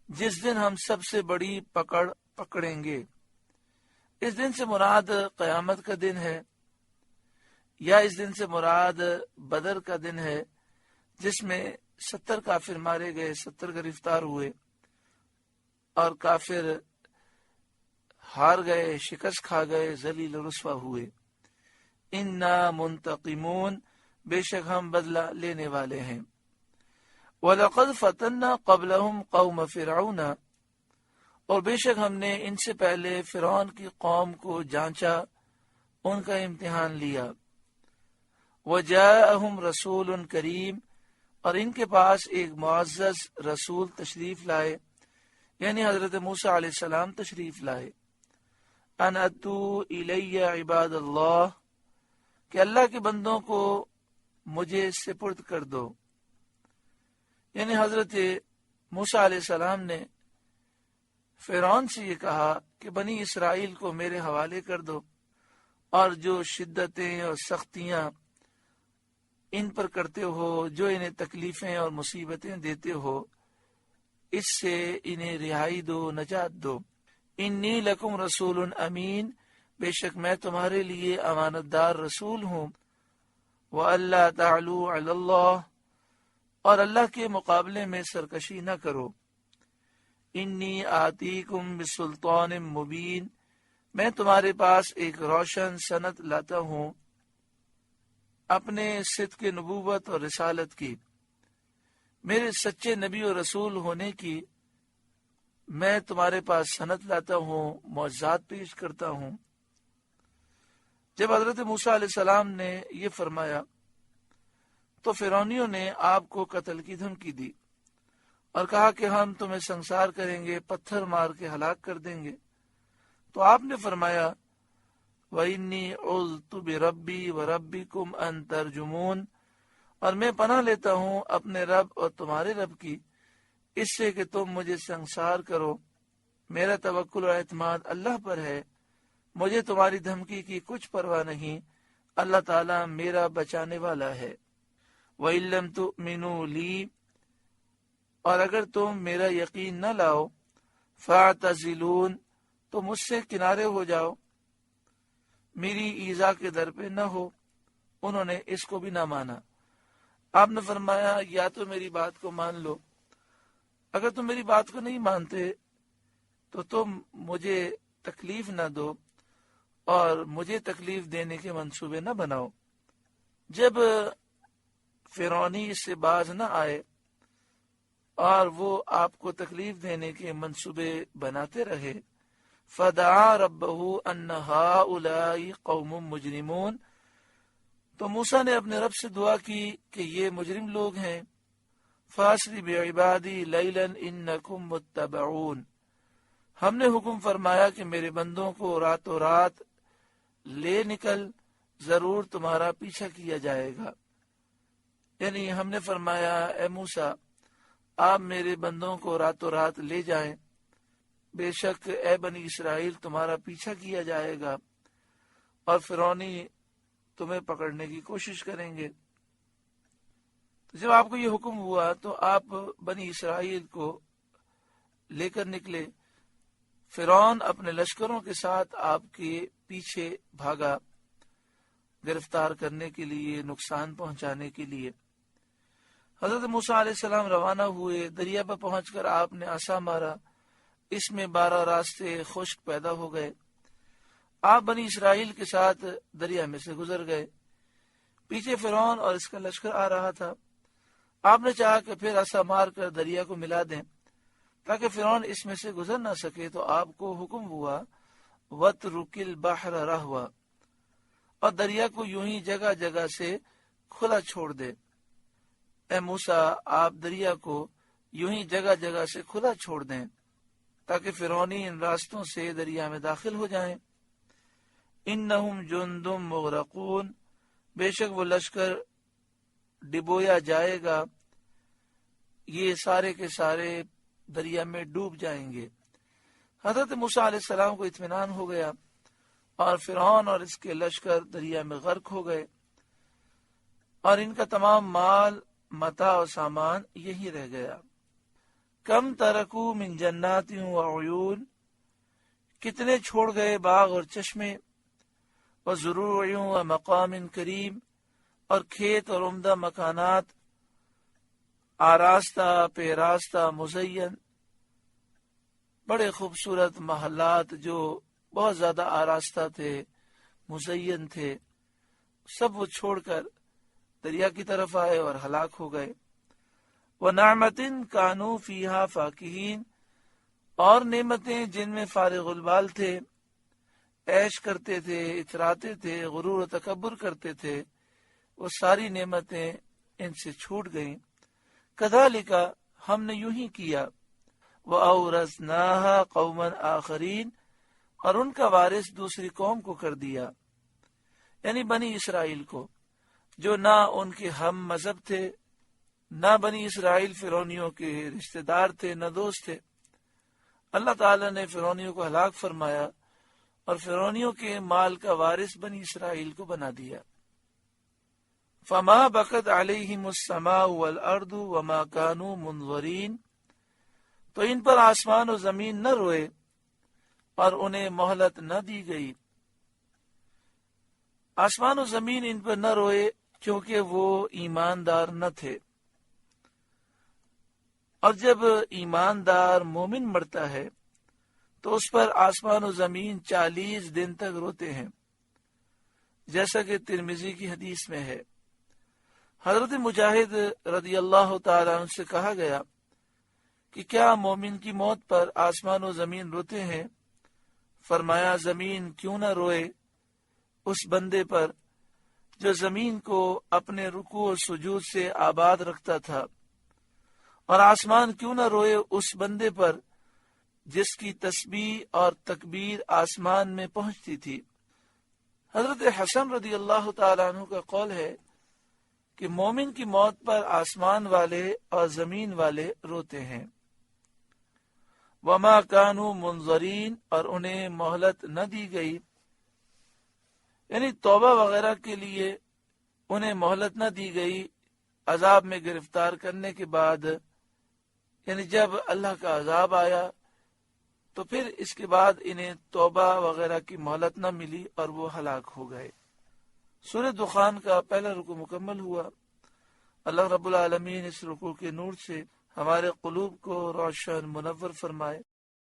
جس دن ہم سب سے بڑی پکڑ پکڑیں گے۔ اس دن سے مراد قیامت کا دن ہے یا اس دن سے مراد بدر کا دن ہے جس میں 70 کافر مارے گئے، 70 گرفتار ہوئے اور کافر ہار گئے، شکست کھا گئے، ذلیل و رسوا ہوئے۔ انا منتقمون، بے شک ہم بدلہ لینے والے ہیں۔ وَلَقَدْ فَتَنَّا قَبْلَهُمْ قَوْمَ فِرْعَوْنَ، اور بے شک ہم نے ان سے پہلے فرعون کی قوم کو جانچا، ان کا امتحان لیا۔ وَجَاءَهُمْ رَسُولٌ كَرِيمٌ، اور ان کے پاس ایک معزز رسول تشریف لائے، یعنی حضرت موسیٰ علیہ السلام تشریف لائے۔ ان اتوا الی عباد اللہ، کہ اللہ کے بندوں کو مجھے سپرد کر دو۔ یعنی حضرت موسیٰ علیہ السلام نے فرعون سے یہ کہا کہ بنی اسرائیل کو میرے حوالے کر دو، اور جو شدتیں اور سختیاں ان پر کرتے ہو، جو انہیں تکلیفیں اور مصیبتیں دیتے ہو، اس سے انہیں رہائی دو، نجات دو۔ انی لکم رسول امین، بے شک میں تمہارے لیے امانت دار رسول ہوں۔ وَأَلَّا تَعْلُوا عَلَى اللَّهِ، اور اللہ کے مقابلے میں سرکشی نہ کرو۔ انی آتیکم بسلطان مبین، میں تمہارے پاس ایک روشن سند لاتا ہوں اپنے صدق نبوت اور رسالت کی، میرے سچے نبی و رسول ہونے کی میں تمہارے پاس سند لاتا ہوں، معجزات پیش کرتا ہوں۔ جب حضرت موسیٰ علیہ السلام نے یہ فرمایا تو فرعونیوں نے آپ کو قتل کی دھمکی دی اور کہا کہ ہم تمہیں سنسار کریں گے، پتھر مار کے ہلاک کر دیں گے۔ تو آپ نے فرمایا وَإِنِّي عُذْتُ بِرَبِّي وَرَبِّكُمْ أَن تَرْجُمُونَ، اور میں پناہ لیتا ہوں اپنے رب اور تمہارے رب کی اس سے کہ تم مجھے سنسار کرو۔ میرا توکل اور اعتماد اللہ پر ہے، مجھے تمہاری دھمکی کی کچھ پرواہ نہیں، اللہ تعالیٰ میرا بچانے والا ہے۔ وَإِن لَّمْ تُؤْمِنُوا لِي، اور اگر تم میرا یقین نہ لاؤ، فَاعْتَزِلُونَ، تو مجھ سے کنارے ہو جاؤ، میری ایذا کے در پہ نہ ہو۔ انہوں نے اس کو بھی نہ مانا۔ آپ نے فرمایا یا تو میری بات کو مان لو، اگر تم میری بات کو نہیں مانتے تو تم مجھے تکلیف نہ دو اور مجھے تکلیف دینے کے منصوبے نہ بناؤ۔ جب فرعونی اس سے باز نہ آئے اور وہ آپ کو تکلیف دینے کے منصوبے بناتے رہے، فدعا ربہ ان ہؤلاء قوم مجرمون، تو موسیٰ نے اپنے رب سے دعا کی کہ یہ مجرم لوگ ہیں۔ فاسر بعبادی لیلا انکم متبعون، ہم نے حکم فرمایا کہ میرے بندوں کو راتوں رات لے نکل، ضرور تمہارا پیچھا کیا جائے گا۔ یعنی ہم نے فرمایا اے موسیٰ آپ میرے بندوں کو راتوں رات لے جائیں، بے شک اے بنی اسرائیل تمہارا پیچھا کیا جائے گا اور فرعونی تمہیں پکڑنے کی کوشش کریں گے۔ تو جب آپ کو یہ حکم ہوا تو آپ بنی اسرائیل کو لے کر نکلے۔ فرعون اپنے لشکروں کے ساتھ آپ کے پیچھے بھاگا، گرفتار کرنے کے لیے، نقصان پہنچانے کے لیے۔ حضرت موسیٰ علیہ السلام روانہ ہوئے، دریا پر پہنچ کر آپ نے عصا مارا، اس میں 12 راستے خشک پیدا ہو گئے۔ آپ بنی اسرائیل کے ساتھ دریا میں سے گزر گئے۔ پیچھے فرعون اور اس کا لشکر آ رہا تھا۔ آپ نے چاہا کہ پھر عصا مار کر دریا کو ملا دیں تاکہ فرعون اس میں سے گزر نہ سکے، تو آپ کو حکم ہوا وَاتْرُكِ الْبَحْرَ رَهْوًا، اور دریا کو یوں ہی جگہ جگہ سے کھلا چھوڑ دے۔ اے موسیٰ آپ دریا کو یوں ہی جگہ جگہ سے کھلا چھوڑ دیں تاکہ فرعونی ان راستوں سے دریا میں داخل ہو جائیں۔ انہم جند مغرقون، بے شک وہ لشکر ڈبویا جائے گا، یہ سارے کے سارے دریا میں ڈوب جائیں گے۔ حضرت موسیٰ علیہ السلام کو اطمینان ہو گیا اور فرعون اور اس کے لشکر دریا میں غرق ہو گئے اور ان کا تمام مال، متاع و سامان یہی رہ گیا۔ کم ترکو من جنات و عیون، کتنے چھوڑ گئے باغ اور چشمے، و زروع و مقام کریم، اور کھیت اور عمدہ مکانات، آراستہ پیراستہ مزین، بڑے خوبصورت محلات جو بہت زیادہ آراستہ تھے، مزین تھے، سب وہ چھوڑ کر دریا کی طرف آئے اور ہلاک ہو گئے۔ وَنَعْمَةٍ كَانُوا فِيهَا فَاكِهِينَ، اور نعمتیں جن میں فارغ البال تھے، عیش کرتے تھے، اتراتے تھے، غرور و تکبر کرتے تھے، وہ ساری نعمتیں ان سے چھوٹ گئیں۔ كَذَلِكَ، ہم نے یوں ہی کیا، وَأَوْرَثْنَاهَا قَوْمًا آخَرِينَ، اور ان کا وارث دوسری قوم کو کر دیا، یعنی بنی اسرائیل کو، جو نہ ان کے ہم مذہب تھے، نہ بنی اسرائیل فرعونیوں کے رشتہ دار تھے، نہ دوست تھے۔ اللہ تعالیٰ نے فرعونیوں کو ہلاک فرمایا اور فرعونیوں کے مال کا وارث بنی اسرائیل کو بنا دیا۔ فما بقت علیہم السماء والارض وما كانوا منظرین، تو ان پر آسمان و زمین نہ روئے اور انہیں مہلت نہ دی گئی۔ آسمان و زمین ان پر نہ روئے کیونکہ وہ ایماندار نہ تھے، اور جب ایماندار مومن مرتا ہے تو اس پر آسمان و زمین 40 دن تک روتے ہیں، جیسا کہ ترمذی کی حدیث میں ہے۔ حضرت مجاہد رضی اللہ تعالیٰ عنہ سے کہا گیا کہ کیا مومن کی موت پر آسمان و زمین روتے ہیں؟ فرمایا زمین کیوں نہ روئے اس بندے پر جو زمین کو اپنے رکوع و سجود سے آباد رکھتا تھا، اور آسمان کیوں نہ روئے اس بندے پر جس کی تسبیح اور تکبیر آسمان میں پہنچتی تھی۔ حضرت حسن رضی اللہ تعالیٰ عنہ کا قول ہے کہ مومن کی موت پر آسمان والے اور زمین والے روتے ہیں۔ وما كانوا منظرین، اور انہیں مہلت نہ دی گئی، یعنی توبہ وغیرہ کے لیے انہیں مہلت نہ دی گئی عذاب میں گرفتار کرنے کے بعد، یعنی جب اللہ کا عذاب آیا تو پھر اس کے بعد انہیں توبہ وغیرہ کی مہلت نہ ملی اور وہ ہلاک ہو گئے۔ سورہ دخان کا پہلا رکوع مکمل ہوا۔ اللہ رب العالمین اس رکوع کے نور سے ہمارے قلوب کو روشن منور فرمائے۔